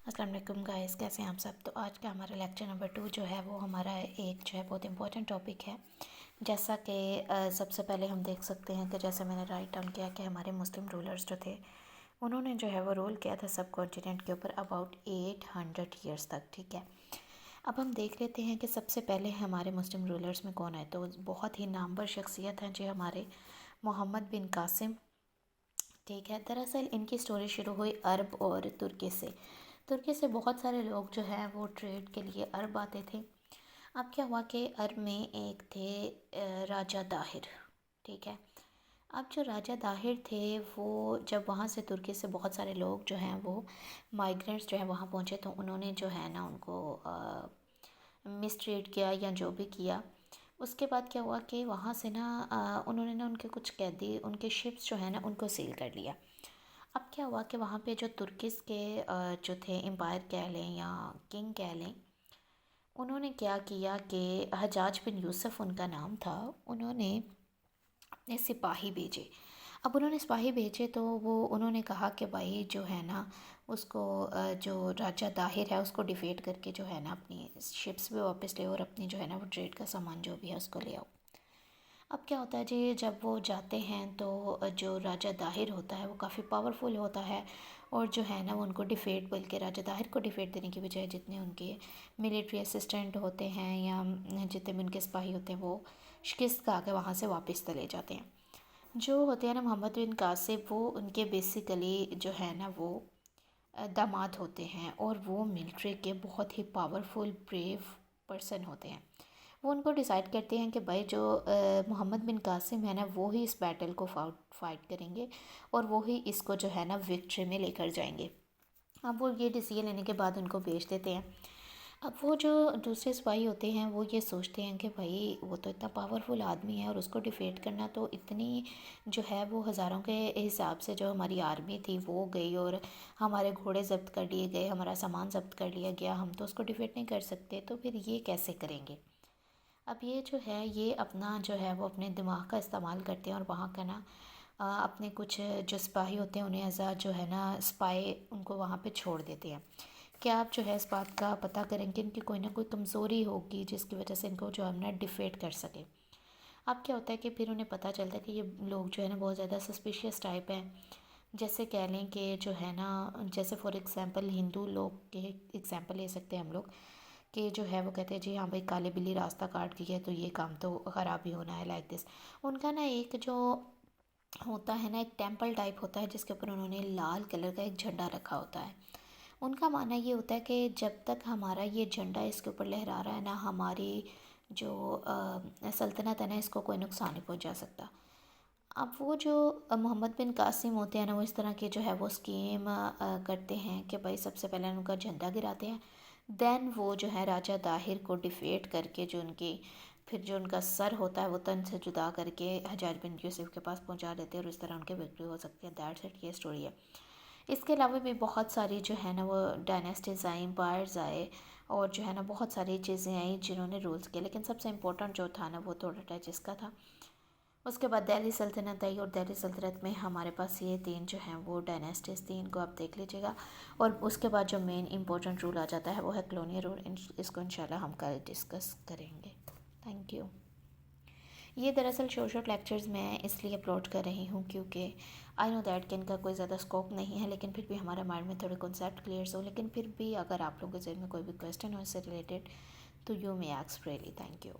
السلام علیکم گائز، کیسے ہیں آپ سب؟ تو آج کا ہمارا لیکچر نمبر 2 جو ہے وہ ہمارا ایک جو ہے بہت امپورٹنٹ ٹاپک ہے. جیسا کہ سب سے پہلے ہم دیکھ سکتے ہیں کہ جیسے میں نے رائٹ ڈاؤن کیا کہ ہمارے مسلم رولرز جو تھے انہوں نے جو ہے وہ رول کیا تھا سب کانٹیننٹ کے اوپر اباؤٹ 800 ایئرس تک. ٹھیک ہے، اب ہم دیکھ لیتے ہیں کہ سب سے پہلے ہمارے مسلم رولرز میں کون ہے. تو بہت ہی نامور شخصیت ہیں جو ہمارے محمد بن قاسم. ٹھیک ہے، دراصل ان کی سٹوری شروع ہوئی عرب اور ترکی سے. ترکی سے بہت سارے لوگ جو ہیں وہ ٹریڈ کے لیے عرب آتے تھے. اب کیا ہوا کہ عرب میں ایک تھے راجہ داہر. ٹھیک ہے، اب جو راجہ داہر تھے وہ جب وہاں سے ترکی سے بہت سارے لوگ جو ہیں وہ مائیگرنٹس جو ہیں وہاں پہنچے تو انہوں نے جو ہے نا ان کو مسٹریٹ کیا یا جو بھی کیا. اس کے بعد کیا ہوا کہ وہاں سے نا انہوں نے نا ان کے کچھ قیدی ان کے شپس جو ہیں نا ان کو سیل کر لیا. اب کیا ہوا کہ وہاں پہ جو ترکس کے جو تھے امپائر کہہ لیں یا کنگ کہہ لیں، انہوں نے کیا کیا کہ حجاج بن یوسف ان کا نام تھا، انہوں نے اپنے سپاہی بھیجے. اب انہوں نے سپاہی بھیجے تو وہ انہوں نے کہا کہ بھائی جو ہے نا اس کو جو راجہ داہر ہے اس کو ڈیفیٹ کر کے جو ہے نا اپنی شپس بھی واپس لے اور اپنی جو ہے نا وہ ٹریڈ کا سامان جو بھی ہے اس کو لے آؤ. اب کیا ہوتا ہے جی، جب وہ جاتے ہیں تو جو راجہ داہر ہوتا ہے وہ کافی پاورفل ہوتا ہے اور جو ہے نا وہ ان کو ڈیفیٹ، بلکہ راجہ داہر کو ڈیفیٹ دینے کی بجائے جتنے ان کے ملٹری اسسٹنٹ ہوتے ہیں یا جتنے بھی ان کے سپاہی ہوتے ہیں وہ شکست کھا کے وہاں سے واپس چلے جاتے ہیں. جو ہوتے ہیں نا محمد بن قاسم، وہ ان کے بیسیکلی جو ہے نا وہ داماد ہوتے ہیں اور وہ ملٹری کے بہت ہی پاورفل بریو پرسن ہوتے ہیں. وہ ان کو ڈیسائیڈ کرتے ہیں کہ بھائی جو محمد بن قاسم ہے نا وہ ہی اس بیٹل کو فائٹ کریں گے اور وہی اس کو جو ہے نا وکٹری میں لے کر جائیں گے. اب وہ یہ ڈیسیژن لینے کے بعد ان کو بھیج دیتے ہیں. اب وہ جو دوسرے سپاہی ہوتے ہیں وہ یہ سوچتے ہیں کہ بھائی وہ تو اتنا پاورفل آدمی ہے اور اس کو ڈیفیٹ کرنا تو اتنی جو ہے وہ ہزاروں کے حساب سے جو ہماری آرمی تھی وہ گئی اور ہمارے گھوڑے ضبط کر لیے گئے، ہمارا سامان ضبط کر لیا گیا، ہم تو اس کو ڈیفیٹ نہیں کر سکتے، تو پھر یہ کیسے کریں گے. اب یہ جو ہے یہ اپنا جو ہے وہ اپنے دماغ کا استعمال کرتے ہیں اور وہاں کا نا اپنے کچھ جو سپاہی ہوتے ہیں انہیں ایزا جو ہے نا سپائی ان کو وہاں پہ چھوڑ دیتے ہیں کہ آپ جو ہے اس بات کا پتہ کریں کہ ان کی کوئی نہ کوئی کمزوری ہوگی جس کی وجہ سے ان کو جو ہے نا ڈیفیٹ کر سکے. اب کیا ہوتا ہے کہ پھر انہیں پتہ چلتا ہے کہ یہ لوگ جو ہے نا بہت زیادہ سسپیشیس ٹائپ ہیں. جیسے کہہ لیں کہ جو ہے نا جیسے فار ایگزامپل ہندو لوگ کے ایگزامپل لے سکتے ہیں ہم لوگ کہ جو ہے وہ کہتے ہیں جی ہاں بھائی کالے بلی راستہ کاٹ دی ہے تو یہ کام تو خراب ہی ہونا ہے، لائک دس. ان کا نا ایک جو ہوتا ہے نا ایک ٹیمپل ٹائپ ہوتا ہے جس کے اوپر انہوں نے لال کلر کا ایک جھنڈا رکھا ہوتا ہے. ان کا ماننا یہ ہوتا ہے کہ جب تک ہمارا یہ جھنڈا اس کے اوپر لہرا رہا ہے نا ہماری جو سلطنت ہے نا اس کو کوئی نقصان نہیں پہنچا سکتا. اب وہ جو محمد بن قاسم ہوتے ہیں نا وہ اس طرح کے جو ہے وہ اسکیم کرتے ہیں کہ بھائی سب سے پہلے ان کا جھنڈا گراتے ہیں، دین وہ جو ہے راجہ داہر کو ڈیفیٹ کر کے جو ان کی پھر جو ان کا سر ہوتا ہے وہ تن سے جدا کر کے حجاج بن یوسف کے پاس پہنچا دیتے ہیں اور اس طرح ان کے وکٹری ہو سکتی ہے. دیٹس اٹ، یہ اسٹوری ہے. اس کے علاوہ بھی بہت ساری جو ہے نا وہ ڈائنیسٹیز آئیں، امپائرز آئے اور جو ہے نا بہت ساری چیزیں آئیں جنہوں نے رولز کیے، لیکن سب سے امپورٹنٹ جو تھا نا وہ تھوڑا ٹیچس کا تھا. اس کے بعد دہلی سلطنت آئی اور دہلی سلطنت میں ہمارے پاس یہ تین جو ہیں وہ ڈائنیسٹیز تھیں، ان کو آپ دیکھ لیجیے گا. اور اس کے بعد جو مین امپورٹنٹ رول آ جاتا ہے وہ ہے کلونیل رول. اس کو انشاءاللہ ہم کل ڈسکس کریں گے. Thank you. یہ دراصل شارٹ لیکچرز میں اس لیے اپلوڈ کر رہی ہوں کیونکہ آئی نو دیٹ کہ ان کا کوئی زیادہ اسکوپ نہیں ہے، لیکن پھر بھی ہمارے مائنڈ میں تھوڑے کنسیپٹ کلیئرس ہو. لیکن پھر بھی اگر آپ لوگوں کے ذہن میں کوئی بھی کویسچن ہو اس سے ریلیٹڈ تو you may ask freely. Thank you.